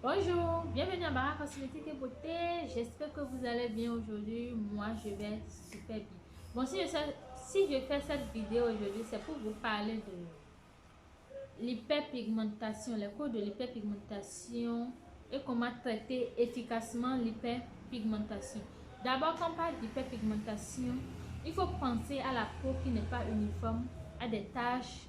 Bonjour, bienvenue à Bara Cosmétique et Beauté. J'espère que vous allez bien aujourd'hui. Moi, je vais super bien. Bon, si je fais cette vidéo aujourd'hui, c'est pour vous parler de l'hyperpigmentation, les causes de l'hyperpigmentation et comment traiter efficacement l'hyperpigmentation. D'abord, quand on parle d'hyperpigmentation, il faut penser à la peau qui n'est pas uniforme, à des taches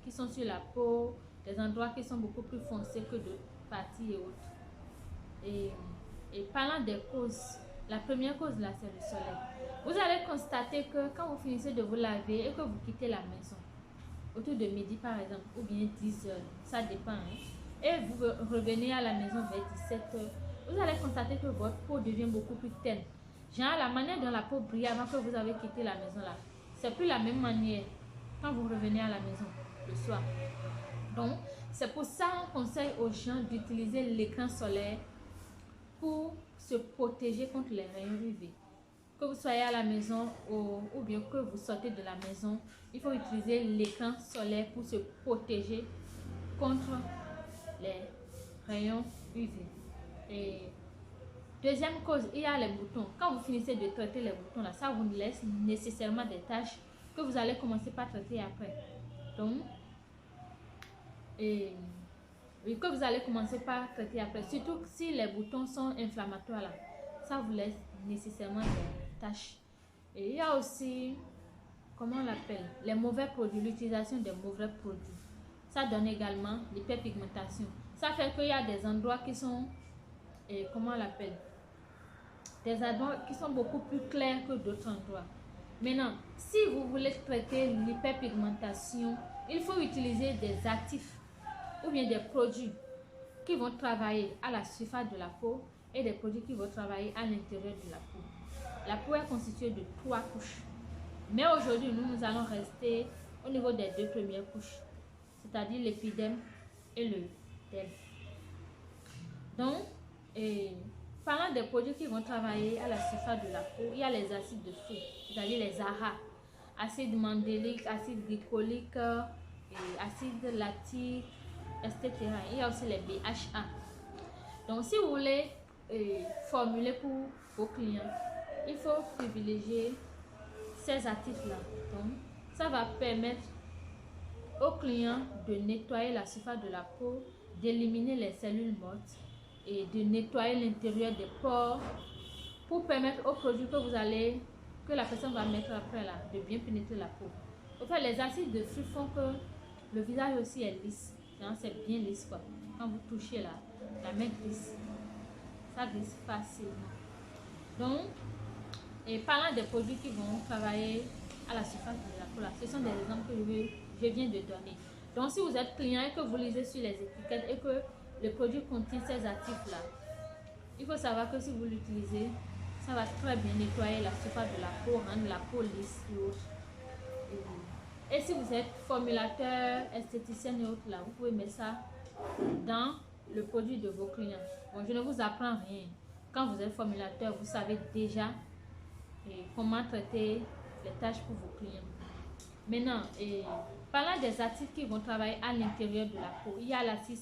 qui sont sur la peau, des endroits qui sont beaucoup plus foncés que d'autres parties et autres. Et parlant des causes, la première cause là, c'est le soleil. Vous allez constater que quand vous finissez de vous laver et que vous quittez la maison, autour de midi par exemple, ou bien 10 heures, ça dépend, hein, et vous revenez à la maison vers 17 heures, vous allez constater que votre peau devient beaucoup plus terne. Genre, la manière dont la peau brille avant que vous avez quitté la maison là, c'est plus la même manière quand vous revenez à la maison le soir. Donc, c'est pour ça qu'on conseille aux gens d'utiliser l'écran solaire pour se protéger contre les rayons UV. Que vous soyez à la maison ou bien que vous sortez de la maison, il faut utiliser l'écran solaire pour se protéger contre les rayons UV. Et deuxième cause, il y a les boutons. Quand vous finissez de traiter les boutons, là, ça vous laisse nécessairement des taches que vous allez commencer par traiter après. Donc, oui, que vous allez commencer par traiter après. Surtout si les boutons sont inflammatoires, là, ça vous laisse nécessairement des taches. Et il y a aussi, comment on l'appelle, les mauvais produits, l'utilisation des mauvais produits. Ça donne également l'hyperpigmentation. Ça fait qu'il y a des endroits qui sont, comment on l'appelle, des endroits qui sont beaucoup plus clairs que d'autres endroits. Maintenant, si vous voulez traiter l'hyperpigmentation, il faut utiliser des actifs ou bien des produits qui vont travailler à la surface de la peau et des produits qui vont travailler à l'intérieur de la peau. La peau est constituée de 3 couches. Mais aujourd'hui, nous allons rester au niveau des 2 premières couches, c'est-à-dire l'épiderme et le derme. Donc, parlant des produits qui vont travailler à la surface de la peau, il y a les acides de feu, c'est-à-dire les AHA, acide mandélique, acide glycolique, acide lactique, etc. Il y a aussi les BHA. Donc, si vous voulez formuler pour vos clients, il faut privilégier ces actifs-là. Donc, ça va permettre aux clients de nettoyer la surface de la peau, d'éliminer les cellules mortes et de nettoyer l'intérieur des pores pour permettre aux produits que la personne va mettre après là, de bien pénétrer la peau. En fait, les acides de fruits font que le visage aussi est lisse. C'est bien lisse quoi. Quand vous touchez la main glisse. Ça glisse facilement. Donc, et parlant des produits qui vont travailler à la surface de la peau là, ce sont des exemples que je viens de donner. Donc, si vous êtes client et que vous lisez sur les étiquettes et que le produit contient ces actifs là, il faut savoir que si vous l'utilisez, ça va très bien nettoyer la surface de la peau, rendre la peau lisse et autres. Et si vous êtes formulateur, esthéticienne et autres là, vous pouvez mettre ça dans le produit de vos clients. Bon, je ne vous apprends rien. Quand vous êtes formulateur, vous savez déjà comment traiter les tâches pour vos clients. Maintenant, parlant des actifs qui vont travailler à l'intérieur de la peau, il y a l'acide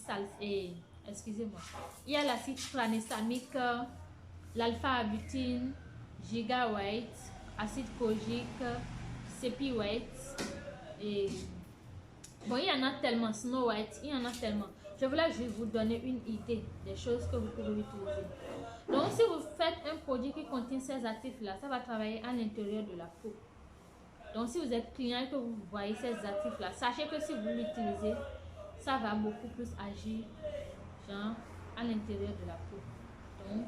il y a l'acide tranexamique, l'alpha-abutine, giga white, acide kojique, sepi white, et bon, il y en a tellement, Snow White, il y en a tellement. Je voulais juste vous donner une idée des choses que vous pouvez utiliser. Donc, si vous faites un produit qui contient ces actifs-là, ça va travailler à l'intérieur de la peau. Donc, si vous êtes client et que vous voyez ces actifs-là, sachez que si vous l'utilisez, ça va beaucoup plus agir, genre, à l'intérieur de la peau. Donc,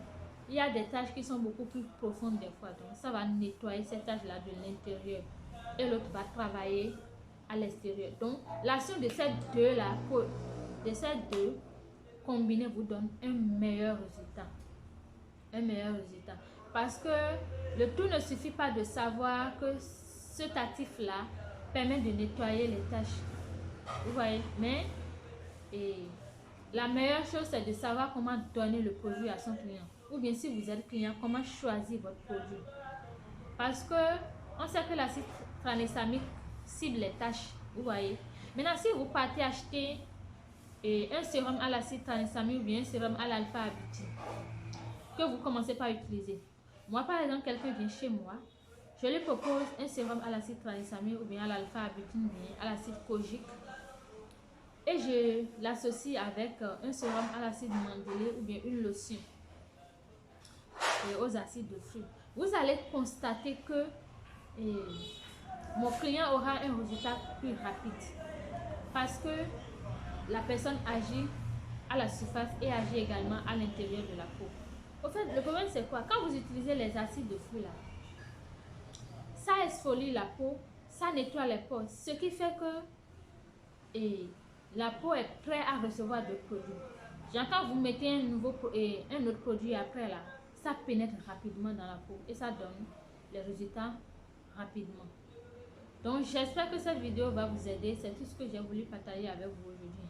il y a des tâches qui sont beaucoup plus profondes des fois. Donc, ça va nettoyer ces tâches-là de l'intérieur. Et l'autre va travailler à l'extérieur. Donc, l'action de ces deux-là, combinés, vous donne un meilleur résultat. Un meilleur résultat. Parce que le tout ne suffit pas de savoir que cet actif-là permet de nettoyer les taches. Vous voyez? Mais la meilleure chose, c'est de savoir comment donner le produit à son client. Ou bien si vous êtes client, comment choisir votre produit. Parce que on sait que l'acide tranexamique cible les taches. Vous voyez? Maintenant, si vous partez acheter et un sérum à l'acide tranexamique ou bien un sérum à l'alpha-arbutin que vous commencez par utiliser. Moi, par exemple, quelqu'un vient chez moi, je lui propose un sérum à l'acide tranexamique ou bien à l'alpha-arbutin ou bien à l'acide kojique et je l'associe avec un sérum à l'acide mandélé ou bien une lotion et aux acides de fruits. Vous allez constater que mon client aura un résultat plus rapide parce que la personne agit à la surface et agit également à l'intérieur de la peau. Au fait, le problème c'est quoi? Quand vous utilisez les acides de fruits là, ça exfolie la peau, ça nettoie les pores, ce qui fait que la peau est prête à recevoir d'autres produits. Genre quand vous mettez un autre produit après là, ça pénètre rapidement dans la peau et ça donne les résultats rapidement. Donc j'espère que cette vidéo va vous aider. C'est tout ce que j'ai voulu partager avec vous aujourd'hui.